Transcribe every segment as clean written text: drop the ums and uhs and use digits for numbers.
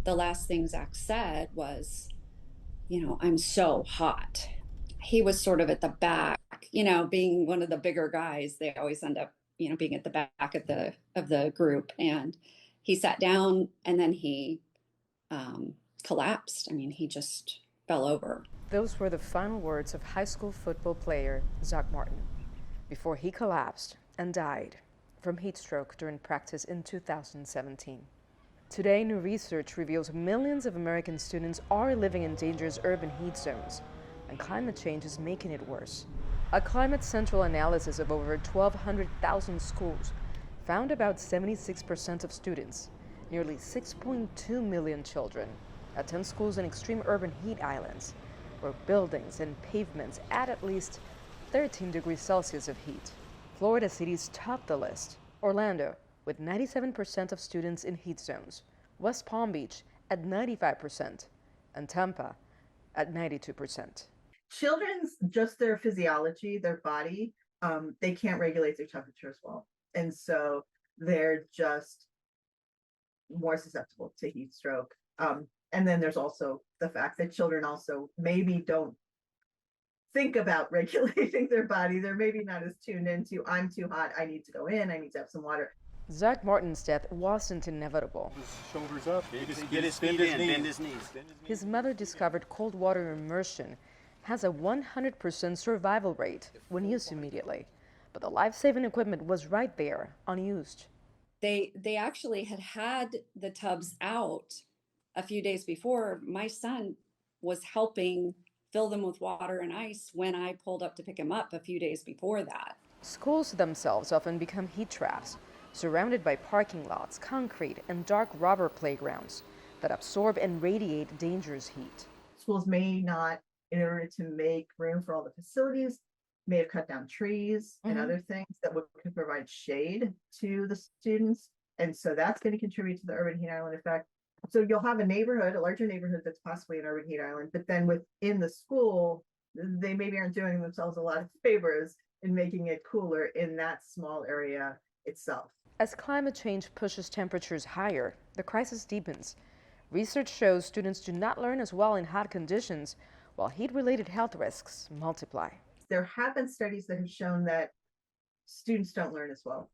the last thing Zach said was, I'm so hot. He was sort of at the back, being one of the bigger guys. They always end up, being at the back of the group. And he sat down and then he collapsed. I mean, he just fell over. Those were the final words of high school football player Zach Martin before he collapsed and died from heat stroke during practice in 2017. Today, new research reveals millions of American students are living in dangerous urban heat zones, and climate change is making it worse. A Climate Central analysis of over 1,200,000 schools found about 76% of students, nearly 6.2 million children, attend schools in extreme urban heat islands, where buildings and pavements add at least 13 degrees Celsius of heat. Florida cities top the list. Orlando, with 97% of students in heat zones, West Palm Beach at 95%, and Tampa at 92%. Children's, just their physiology, their body, they can't regulate their temperature as well. And so they're just more susceptible to heat stroke. And then there's also the fact that children also maybe don't think about regulating their body. They're maybe not as tuned into, I'm too hot, I need to go in, I need to have some water. Zach Martin's death wasn't inevitable. Shoulders up, get his feet in, bend his knees. His mother discovered cold water immersion has a 100% survival rate when used immediately. But the life-saving equipment was right there, unused. They actually had the tubs out a few days before. My son was helping fill them with water and ice when I pulled up to pick him up a few days before that. Schools themselves often become heat traps, surrounded by parking lots, concrete, and dark rubber playgrounds that absorb and radiate dangerous heat. Schools may not, in order to make room for all the facilities, may have cut down trees and other things that could provide shade to the students. And so that's going to contribute to the urban heat island effect. So you'll have a neighborhood, a larger neighborhood that's possibly an urban heat island, but then within the school, they maybe aren't doing themselves a lot of favors in making it cooler in that small area itself. As climate change pushes temperatures higher, the crisis deepens. Research shows students do not learn as well in hot conditions, while heat-related health risks multiply. There have been studies that have shown that students don't learn as well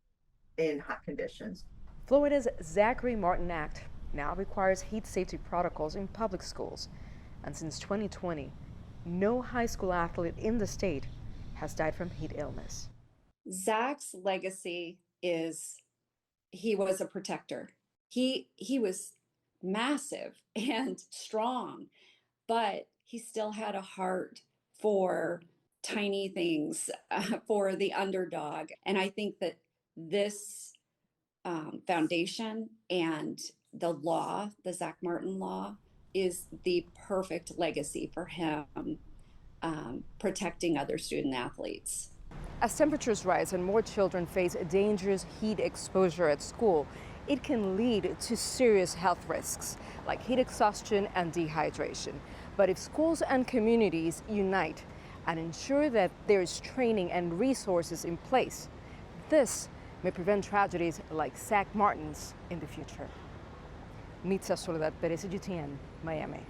in hot conditions. Florida's Zachary Martin Act now requires heat safety protocols in public schools. And since 2020, no high school athlete in the state has died from heat illness. Zach's legacy is he was a protector. He was massive and strong, but he still had a heart for tiny things, for the underdog. And I think that this foundation and the law, the Zach Martin law, is the perfect legacy for him, protecting other student athletes. As temperatures rise and more children face dangerous heat exposure at school, it can lead to serious health risks like heat exhaustion and dehydration. But if schools and communities unite and ensure that there is training and resources in place, this may prevent tragedies like Zach Martin's in the future. Nitza, Soledad, Perez, CGTN, Miami.